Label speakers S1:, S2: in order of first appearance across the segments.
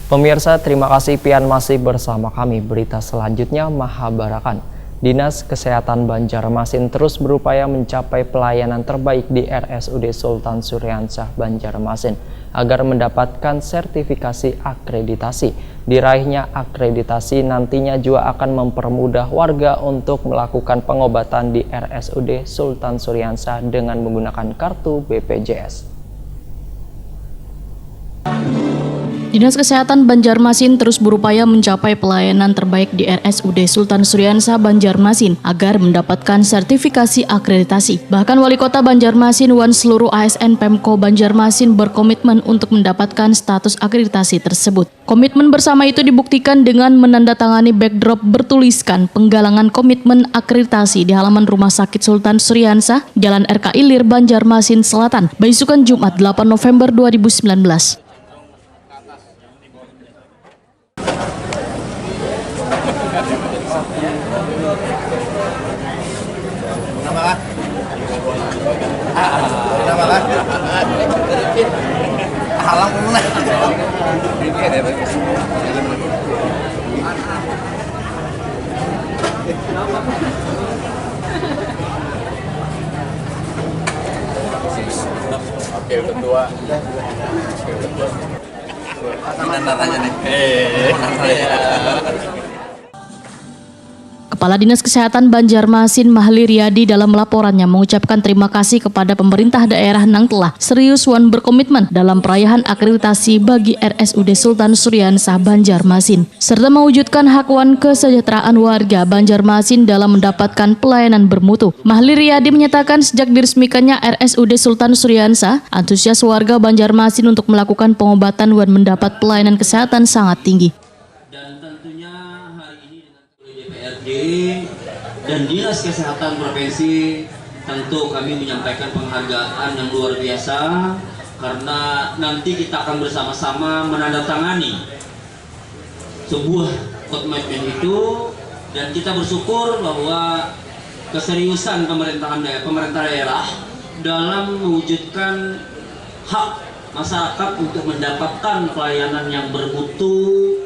S1: Pemirsa, terima kasih pian masih bersama kami. Berita selanjutnya Mahabarakan. Dinas Kesehatan Banjarmasin terus berupaya mencapai pelayanan terbaik di RSUD Sultan Syahriansah Banjarmasin agar mendapatkan sertifikasi akreditasi. Diraihnya akreditasi nantinya juga akan mempermudah warga untuk melakukan pengobatan di RSUD Sultan Syahriansah dengan menggunakan kartu BPJS.
S2: Dinas Kesehatan Banjarmasin terus berupaya mencapai pelayanan terbaik di RSUD Sultan Syahriansah Banjarmasin agar mendapatkan sertifikasi akreditasi. Bahkan Wali Kota Banjarmasin dan seluruh ASN Pemko Banjarmasin berkomitmen untuk mendapatkan status akreditasi tersebut. Komitmen bersama itu dibuktikan dengan menandatangani backdrop bertuliskan penggalangan komitmen akreditasi di halaman Rumah Sakit Sultan Syahriansah, Jalan RK Ilir, Banjarmasin Selatan, Baisukan Jumat 8 November 2019.
S3: Oke, ketua. Nanya nih.
S2: Kepala Dinas Kesehatan Banjarmasin Mahli Riyadi dalam laporannya mengucapkan terima kasih kepada pemerintah daerah yang telah serius dan berkomitmen dalam perayaan akreditasi bagi RSUD Sultan Syahriansah Banjarmasin serta mewujudkan hak dan kesejahteraan warga Banjarmasin dalam mendapatkan pelayanan bermutu. Mahli Riyadi menyatakan sejak diresmikannya RSUD Sultan Syahriansah, antusias warga Banjarmasin untuk melakukan pengobatan dan mendapat pelayanan kesehatan sangat tinggi.
S4: Dan tentunya hari ini dengan DPRD dan Dinas Kesehatan Provinsi tentu kami menyampaikan penghargaan yang luar biasa karena nanti kita akan bersama-sama menandatangani sebuah komitmen itu, dan kita bersyukur bahwa keseriusan pemerintah daerah dalam mewujudkan hak masyarakat untuk mendapatkan pelayanan yang bermutu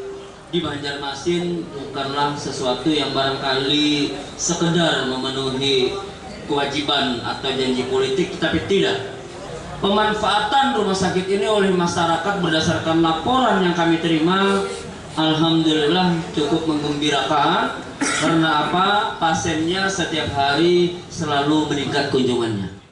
S4: di Banjarmasin bukanlah sesuatu yang barangkali sekedar memenuhi kewajiban atau janji politik, tapi tidak. Pemanfaatan rumah sakit ini oleh masyarakat berdasarkan laporan yang kami terima, alhamdulillah cukup menggembirakan. Karena apa? Pasiennya setiap hari selalu meningkat kunjungannya.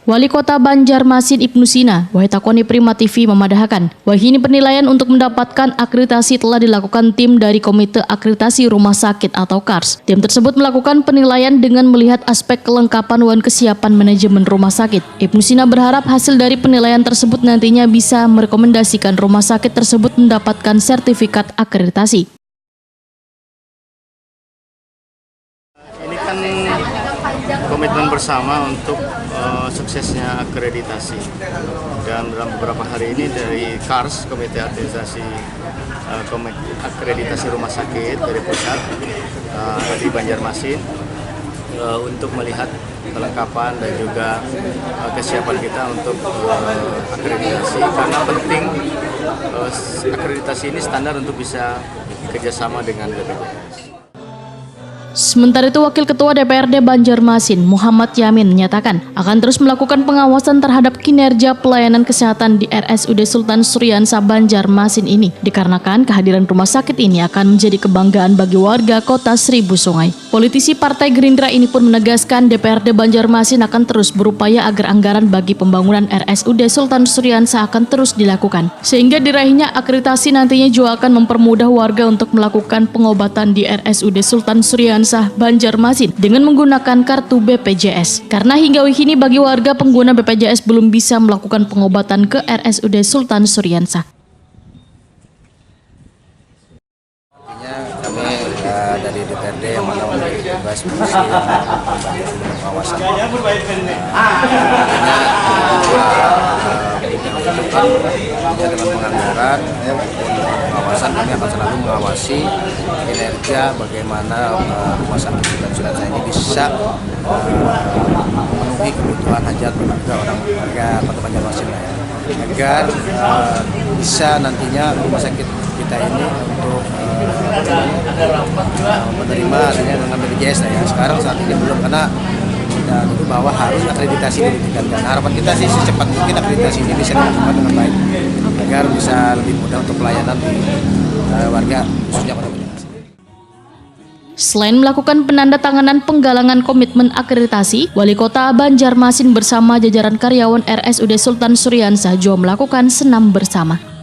S2: Wali Kota Banjarmasin Ibnu Sina, Wahitakoni Prima TV memadahkan, wahini penilaian untuk mendapatkan akreditasi telah dilakukan tim dari Komite Akreditasi Rumah Sakit atau KARS. Tim tersebut melakukan penilaian dengan melihat aspek kelengkapan dan kesiapan manajemen rumah sakit. Ibnu Sina berharap hasil dari penilaian tersebut nantinya bisa merekomendasikan rumah sakit tersebut mendapatkan sertifikat akreditasi.
S5: Ini kan komitmen bersama untuk suksesnya akreditasi, dan dalam beberapa hari ini dari KARS, Komite Akreditasi Rumah Sakit dari pusat di Banjarmasin untuk melihat kelengkapan dan juga kesiapan kita untuk akreditasi, karena penting akreditasi ini standar untuk bisa kerjasama dengan BPJS.
S2: Sementara itu, Wakil Ketua DPRD Banjarmasin, Muhammad Yamin, menyatakan akan terus melakukan pengawasan terhadap kinerja pelayanan kesehatan di RSUD Sultan Syahriansah Banjarmasin ini, dikarenakan kehadiran rumah sakit ini akan menjadi kebanggaan bagi warga Kota Seribu Sungai. Politisi Partai Gerindra ini pun menegaskan DPRD Banjarmasin akan terus berupaya agar anggaran bagi pembangunan RSUD Sultan Syahriansah akan terus dilakukan, sehingga diraihnya akreditasi nantinya juga akan mempermudah warga untuk melakukan pengobatan di RSUD Sultan Syahriansah Banjarmasin dengan menggunakan kartu BPJS. Karena hingga kini bagi warga pengguna BPJS belum bisa melakukan pengobatan ke RSUD Sultan Syahriansah.
S3: Kami dari DPRD yang mana memiliki tugas fungsi pengawasan. Dengan penganggaran pengawasan, kami akan selalu mengawasi kinerja bagaimana rumah sakit Sultan Syahriansah ini bisa memenuhi kebutuhan hajat warga Kota Banjarmasin. agar bisa nantinya rumah sakit kita ini untuk menerima adanya dengan BPJS ya. Sekarang saat ini belum, karena kita dulu bahwa harus akreditasi ditingkatkan. Harapan kita sih secepat mungkin akreditasi ini bisa dilakukan dengan baik agar bisa lebih mudah untuk pelayanan di warga khususnya Kota Banjarmasin.
S2: Selain melakukan penandatanganan penggalangan komitmen akreditasi, Wali Kota Banjarmasin bersama jajaran karyawan RSUD Sultan Suryansah juga melakukan senam bersama.